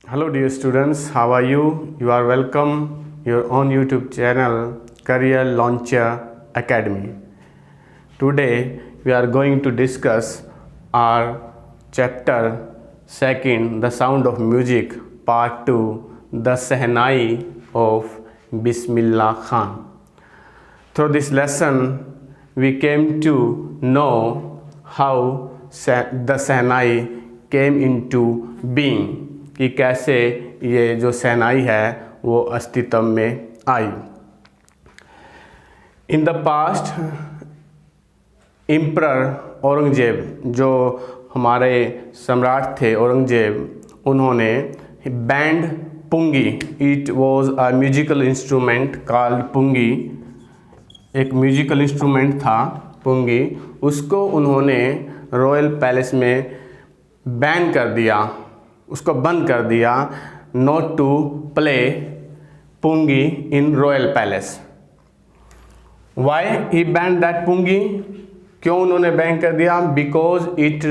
Hello dear students, how are you? You are welcome your own YouTube channel Career Launcher Academy. Today we are going to discuss our chapter 2, The Sound of Music, Part 2, The Sehnai of Bismillah Khan. Through this lesson we came to know how the Sehnai came into being, कि कैसे ये जो सेनाई है वो अस्तित्व में आई। In the past emperor Aurangzeb, जो हमारे सम्राट थे औरंगजेब, उन्होंने banned pungi, it was a musical instrument called pungi, एक म्यूजिकल इंस्ट्रूमेंट था पुंगी, उसको उन्होंने रॉयल पैलेस में बैन कर दिया, उसको बंद कर दिया, not to play pungi in royal palace. Why he ban that pungi, क्यों उन्होंने बैन कर दिया? Because it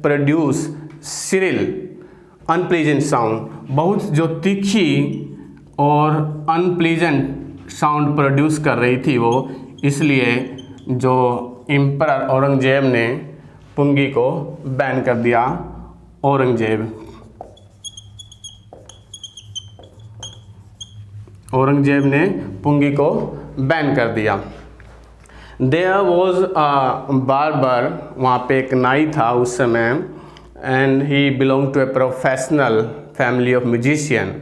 produce shrill unpleasant sound, बहुत जो तीखी और अनप्लीजेंट साउंड प्रोड्यूस कर रही थी वो, इसलिए जो एम्परर औरंगजेब ने पुंगी को बैन कर दिया। औरंगजेब ने पुंगी को बैन कर दिया। देयर वॉज अ बार्बर, वहाँ पे एक नाई था उस समय, and he belong to a professional family of musician,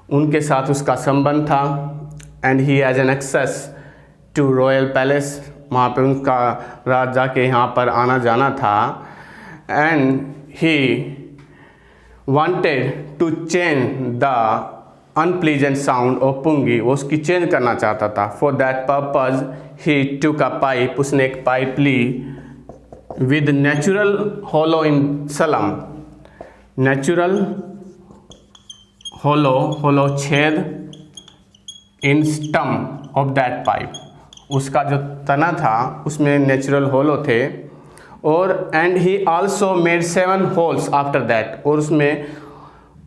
उनके साथ उसका संबंध था। And he has an access to royal palace, वहाँ पे उनका राजा के यहाँ पर आना जाना था। And he wanted to change the unpleasant sound of पुंगी, वो उसकी चेंज करना चाहता था। For that purpose he took a pipe, उसने एक पाइप ली, with natural hollow in सलम, नेचुरल होलो छेद, in stem of that pipe, उसका जो तना था उसमें नेचुरल होलो थे। और and he also made 7 holes after that, और उसमें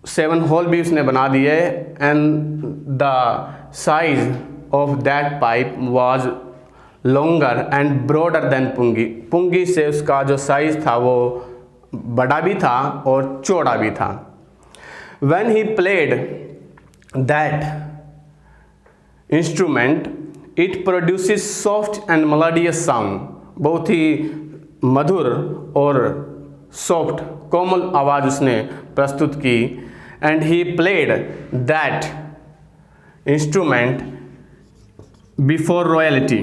7 होल भी उसने बना दिए। And the size of that pipe was longer and broader than pungi, pungi से उसका जो साइज था वो बड़ा भी था और चौड़ा भी था। When he played that instrument it produces soft and melodious sound, बहुत ही मधुर और सॉफ्ट कोमल आवाज़ उसने प्रस्तुत की। And he played that instrument before royalty,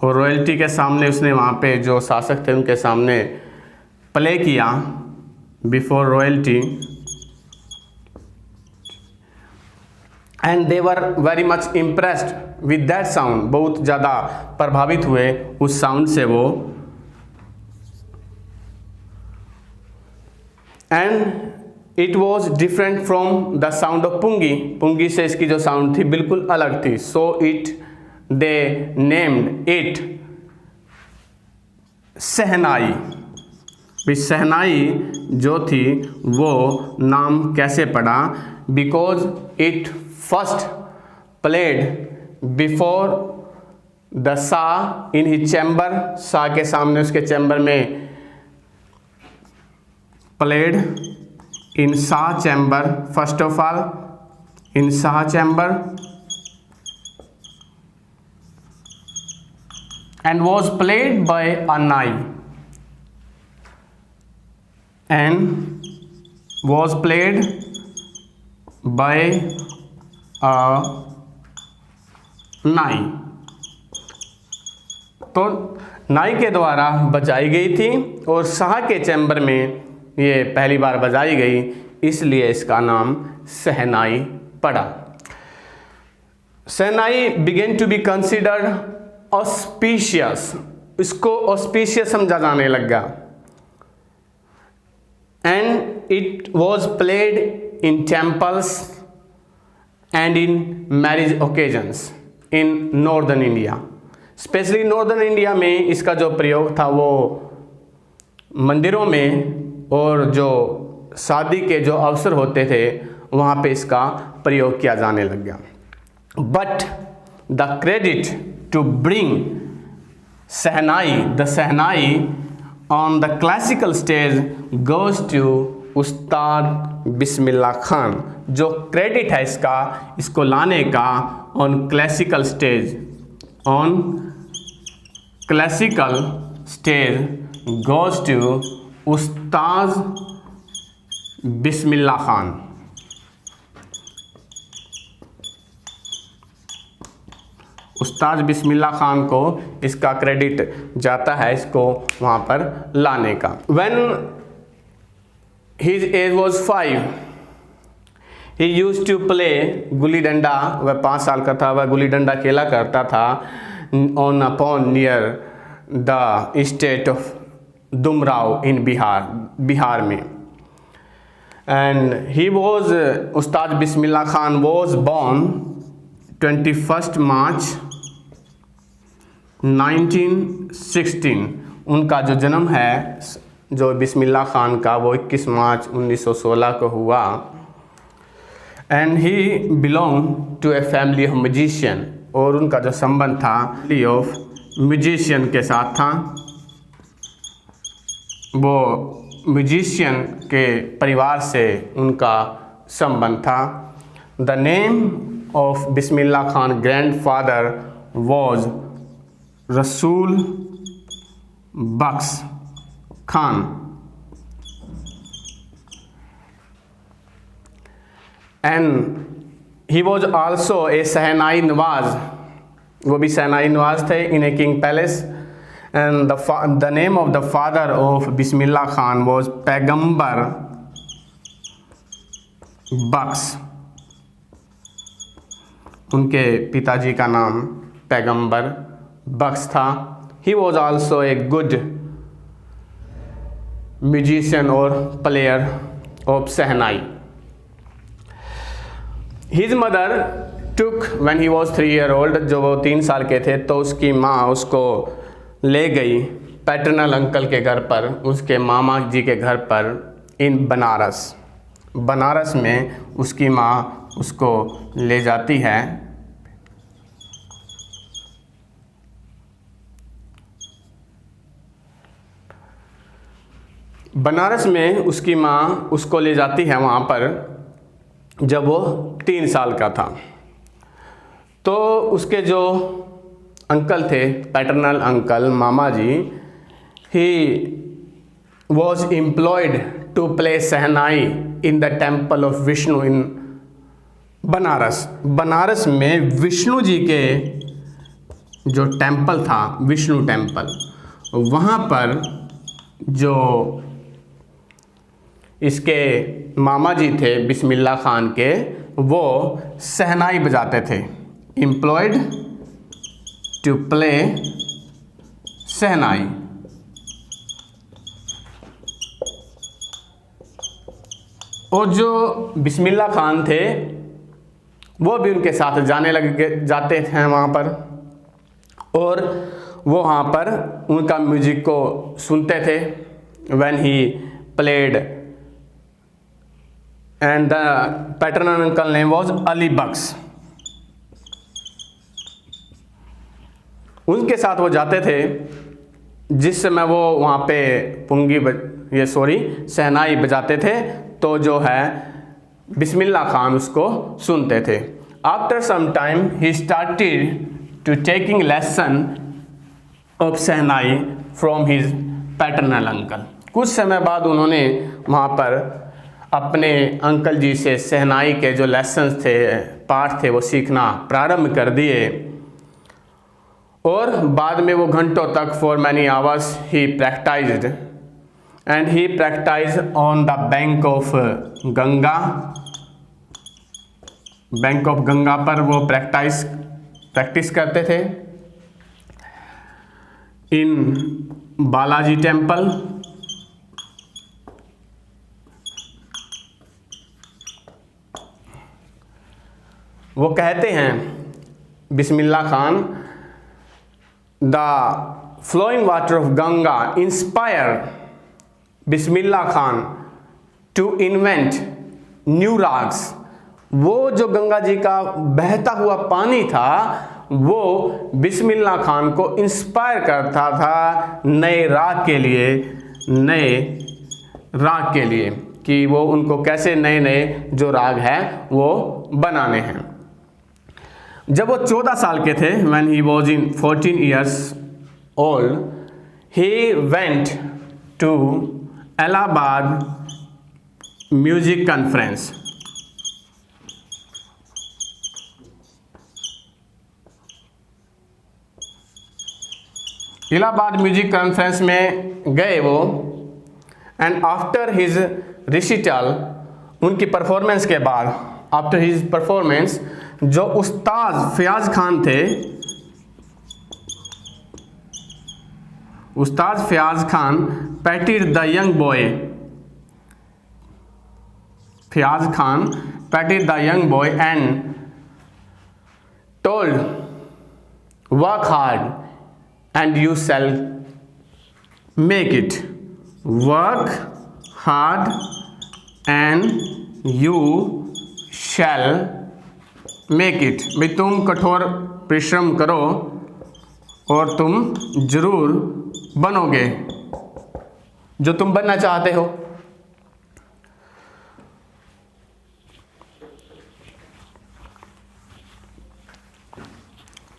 और रॉयल्टी के सामने उसने, वहाँ पे जो शासक थे उनके सामने प्ले किया, before royalty. And they were very much impressed with that sound, बहुत ज़्यादा प्रभावित हुए उस साउंड से वो। And it was different from the sound of pungi, pungi से इसकी जो साउंड थी बिल्कुल अलग थी। So it they named it shehnai. Shehnai जो थी वो नाम कैसे पड़ा? Because it first played before the Shah in his chamber, Shah के सामने उसके चैम्बर में played in Shah chamber, first of all in Shah chamber, and was played by a nai, and was played by a nai, तो नाई के द्वारा बजाई गई थी और शाह के चैम्बर में ये पहली बार बजाई गई, इसलिए इसका नाम सेहनाई पड़ा। Shehnai began to be considered auspicious, इसको ऑस्पिशियस समझा जाने लगा। And it was played in temples and in marriage occasions in northern India, especially northern India में इसका जो प्रयोग था वो मंदिरों में और जो शादी के जो अवसर होते थे वहाँ पे इसका प्रयोग किया जाने लग गया। But the credit to bring the shehnai on the classical stage goes to Ustad Bismillah Khan. जो क्रेडिट है इसको लाने का on classical stage goes to Ustad Bismillah Khan. उस्ताद बिस्मिल्लाह खान को इसका क्रेडिट जाता है इसको वहाँ पर लाने का। When his age was 5, he used to play gulli danda. वह 5 साल का था, वह गुल्ली डंडा खेला करता था on a pond near the state of Dumraon in Bihar में। And he was Ustad Bismillah Khan was born 21 मार्च 1916। उनका जो जन्म है जो बिस्मिल्लाह खान का वो 21 मार्च 1916 को हुआ। And he belong to a family of musician. और उनका जो संबंध था फैमिली ऑफ म्यूजिशियन के साथ था, वो म्यूजिशियन के परिवार से उनका संबंध था। The name of Bismillah Khan grandfather was Rasool Bakhsh Khan. And he was also a shehnai nawaz. वो भी शहनाई नवाज थे in a king palace. And the name of the father of Bismillah Khan was Paigambar Bakhsh. उनके पिताजी का नाम पैगंबर बख्श था। He was also a good musician और player of shehnai. His mother took when he was 3 year old। जब वो 3 साल के थे तो उसकी माँ उसको ले गई पैटर्नल अंकल के घर पर, उसके मामा जी के घर पर इन बनारस में उसकी माँ उसको ले जाती है। बनारस में उसकी माँ उसको ले जाती है वहाँ पर जब वो 3 साल का था। तो उसके जो अंकल थे पैटर्नल अंकल मामा जी, he was employed to play shehnai in the temple of Vishnu in Banaras में विष्णु जी के जो टेम्पल था, विष्णु टेम्पल, वहाँ पर जो इसके मामा जी थे बिस्मिल्लाह खान के, वो शहनाई बजाते थे। एम्प्लॉयड टू प्ले शहनाई। और जो बिस्मिल्लाह खान थे वो भी उनके साथ जाते थे वहाँ पर, और वो वहाँ पर उनका म्यूजिक को सुनते थे। When he played and the paternal uncle name was Ali Bakhsh. उनके साथ वो जाते थे जिस समय वो वहाँ पे शहनाई बजाते थे, तो जो है बिस्मिल्लाह खान उसको सुनते थे। After some time he started to taking lesson of shehnai from his paternal uncle. कुछ समय बाद उन्होंने वहाँ पर अपने अंकल जी से शहनाई के जो लेसन्स थे, पाठ थे, वो सीखना प्रारंभ कर दिए। और बाद में वो घंटों तक for many hours he practised and he practise on the bank of Ganga पर वो प्रैक्टिस करते थे इन बालाजी टेम्पल। वो कहते हैं Bismillah Khan, the flowing water of Ganga inspire Bismillah Khan to invent new ragas. वो जो गंगा जी का बहता हुआ पानी था वो बिस्मिल्लाह खान को इंस्पायर करता था नए राग के लिए कि वो उनको कैसे नए नए जो राग हैं वो बनाने हैं। जब वो 14 साल के थे, when he was in 14 years old, he went to Allahabad music conference। Allahabad music conference में गए वो, एंड आफ्टर हिज रिसिटल, उनकी परफॉर्मेंस के बाद, आफ्टर हिज परफॉर्मेंस, जो उस्ताद फयाज खान थे, Ustad Fayaz Khan patted the young boy, Fayaz Khan patted the young boy and told work hard and you shall make it, work hard and you shall make it। भाई तुम कठोर परिश्रम करो और तुम जरूर बनोगे जो तुम बनना चाहते हो।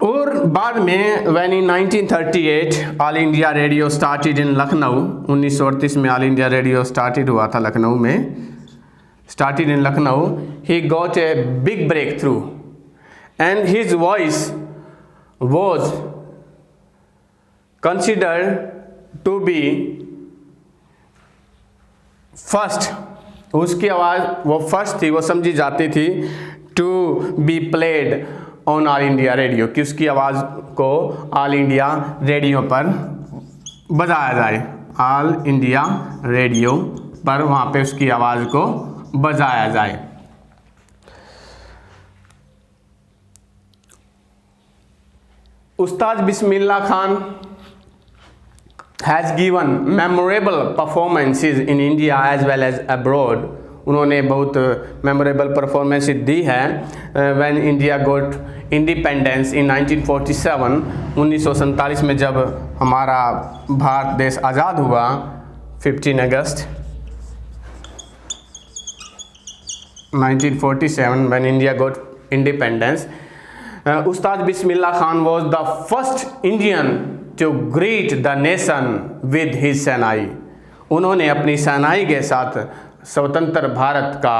और बाद में when in 1938 all India radio started in Lucknow, 1938 में ऑल इंडिया रेडियो स्टार्टेड हुआ था लखनऊ में, started in Lucknow. He got a big break through and his voice was considered to be first, उसकी आवाज़ वो फर्स्ट थी, वो समझी जाती थी to be played on All India Radio, कि उसकी आवाज़ को ऑल इंडिया रेडियो पर बजाया जाए, ऑल इंडिया रेडियो पर वहाँ पे उसकी आवाज़ को बजाया जाए। Ustad Bismillah Khan has given memorable performances in India as well as abroad. उन्होंने बहुत मेमोरेबल परफॉर्मेंस दी है। When India got independence in 1947, 1947 में जब हमारा भारत देश आज़ाद हुआ, 15 अगस्त 1947 when India got independence, Ustad Bismillah Khan was the first Indian to greet the nation with his shehnai. उन्होंने अपनी सेनाई के साथ स्वतंत्र भारत का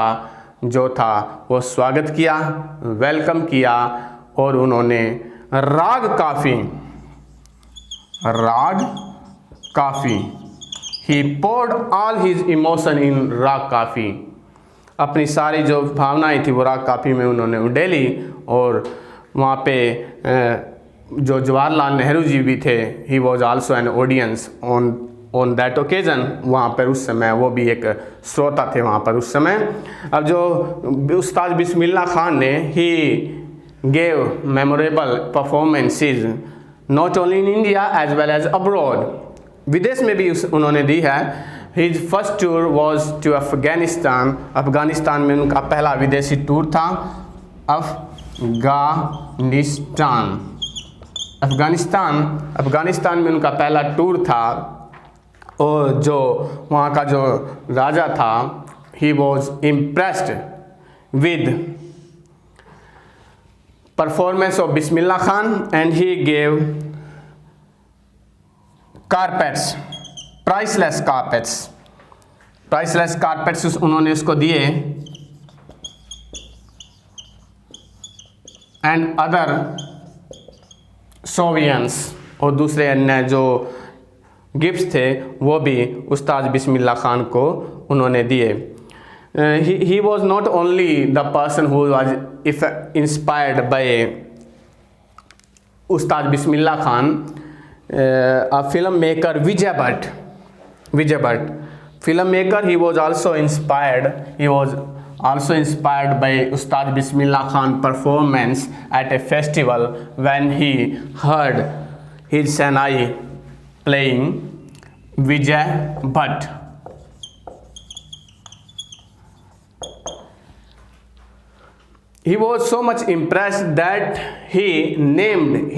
जो था वो स्वागत किया, वेलकम किया, और उन्होंने राग काफ़ी ही poured all his emotion in raag Kafi. अपनी सारी जो भावनाएं थी वो राग काफ़ी में उन्होंने उडेली। और वहाँ पे जो जवाहरलाल नेहरू जी भी थे, ही was also an audience on that occasion. वहाँ पर उस समय वो भी एक श्रोता थे वहाँ पर उस समय। अब जो उस्ताद बिस्मिल्लाह खान ने he gave memorable performances not only in India as well as abroad, विदेश में भी उन्होंने दी है। His first tour was to Afghanistan, Afghanistan में उनका पहला विदेशी टूर था। अफगानिस्तान में उनका पहला टूर था। और जो वहाँ का जो राजा था, he was impressed with performance of Bismillah Khan and he gave carpets, priceless carpets उन्होंने उसको दिए, एंड अदर सोवियंस, और दूसरे अन्य जो गिफ्ट्स थे वो भी उस्ताद बिस्मिल्लाह खान को उन्होंने दिए। He was not only the person who was inspired by Ustad Bismillah Khan, a filmmaker Vijay Bhatt filmmaker, he was also inspired by Ustad Bismillah Khan performance at a festival when he heard his Sanai playing Vijay Bhatt. He was so much impressed that he named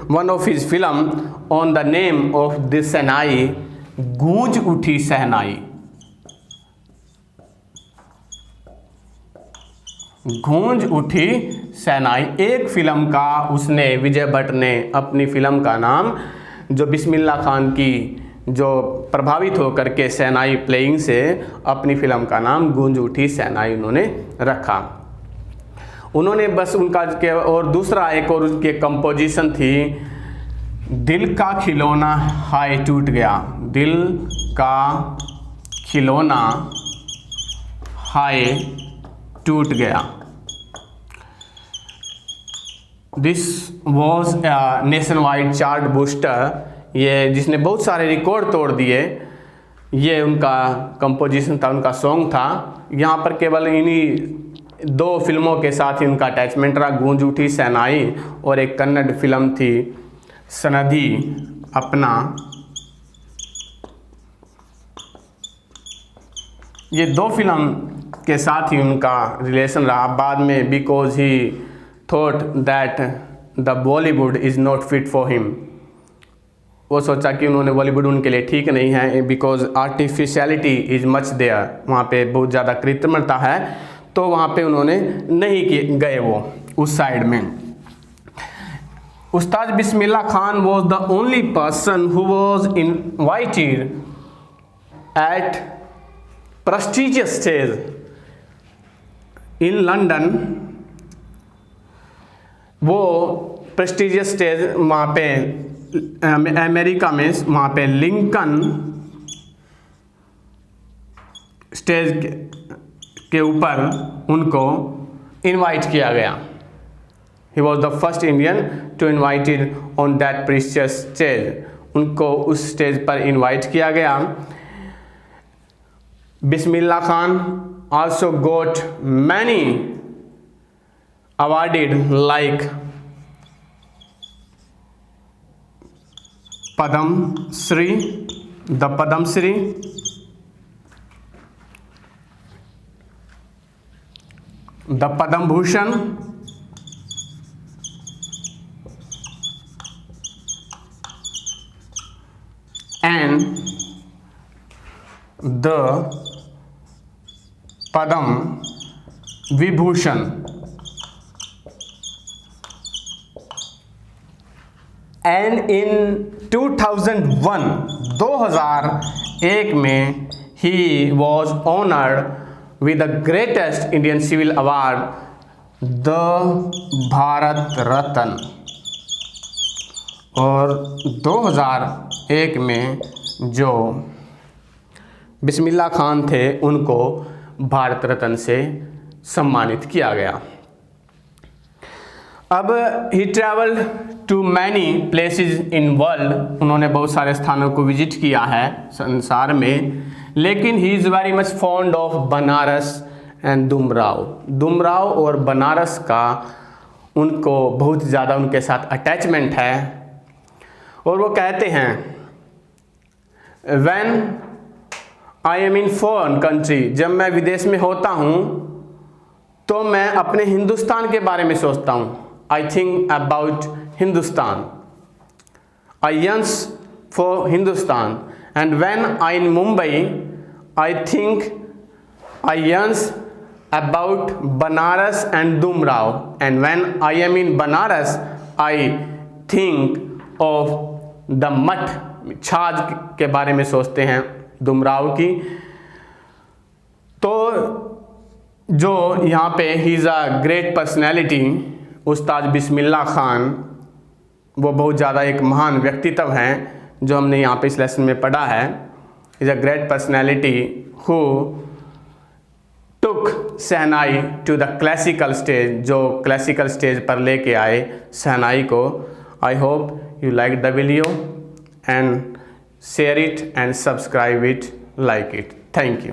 one of his film on the name of this शहनाई, गूंज उठी शहनाई। गूंज उठी शहनाई एक film का उसने, विजय भट्ट ने अपनी film का नाम, जो बिस्मिल्लाह खान की जो प्रभावित होकर के शहनाई प्लेइंग से, अपनी फिल्म का नाम गूंज उठी शहनाई उन्होंने रखा। उन्होंने बस उनका के, और दूसरा एक और उनके कंपोजिशन थी, दिल का खिलौना हाय टूट गया। दिल का खिलौना हाय टूट गया। This was nation wide chart booster, ये जिसने बहुत सारे रिकॉर्ड तोड़ दिए। ये उनका कंपोजिशन था, उनका सॉन्ग था। यहाँ पर केवल इन्हीं दो फिल्मों के साथ ही उनका अटैचमेंट रहा, गूंज उठी शहनाई और एक कन्नड़ फिल्म थी सनदी अपना। ये दो फिल्म के साथ ही उनका रिलेशन रहा। बाद में because he thought that the Bollywood is not fit for him, वो सोचा कि उन्होंने बॉलीवुड उनके लिए ठीक नहीं है, because artificiality is much there, वहाँ पे बहुत ज़्यादा कृत्रिमता है, तो वहाँ पे उन्होंने नहीं गए वो उस साइड में। Ustad Bismillah Khan was the only person who was invited at prestigious stage in London. वो प्रेस्टिजियस स्टेज वहाँ पे अमेरिका में, वहाँ पे लिंकन स्टेज के ऊपर उनको इनवाइट किया गया। He was the first Indian to invited on that precious stage. उनको उस स्टेज पर इनवाइट किया गया। Bismillah Khan also got many awarded like Padam Shri, the Padam Shri, the Padam Bhushan, and the Padam Vibhushan. And in 2001 में he was honored with the greatest Indian civil award, the Bharat Ratna. और 2001 में जो बिस्मिल्लाह खान थे उनको भारत रत्न से सम्मानित किया गया। अब he travelled to many places in world, उन्होंने बहुत सारे स्थानों को विजिट किया है संसार में, लेकिन he is very much fond of Banaras and Dumraon. Dumraon और बनारस का उनको बहुत ज़्यादा उनके साथ अटैचमेंट है। और वो कहते हैं, when I am in foreign country, जब मैं विदेश में होता हूँ तो मैं अपने हिंदुस्तान के बारे में सोचता हूँ। I think about Hindustan. I yearn for Hindustan. And when I in Mumbai, I yearn about Banaras and Dumrao. And when I am in Banaras, I think of the मठ, छाछ के बारे में सोचते हैं दुमराव की। तो जो यहाँ पे he is a great personality, उस्ताद बिस्मिल्लाह खान, वो बहुत ज़्यादा एक महान व्यक्तित्व हैं जो हमने यहाँ पे इस लेसन में पढ़ा है। Is a great personality who took shehnai to the classical stage, जो क्लासिकल स्टेज पर लेके आए शहनाई को। I hope you like the video and share it and subscribe it, like it. Thank you.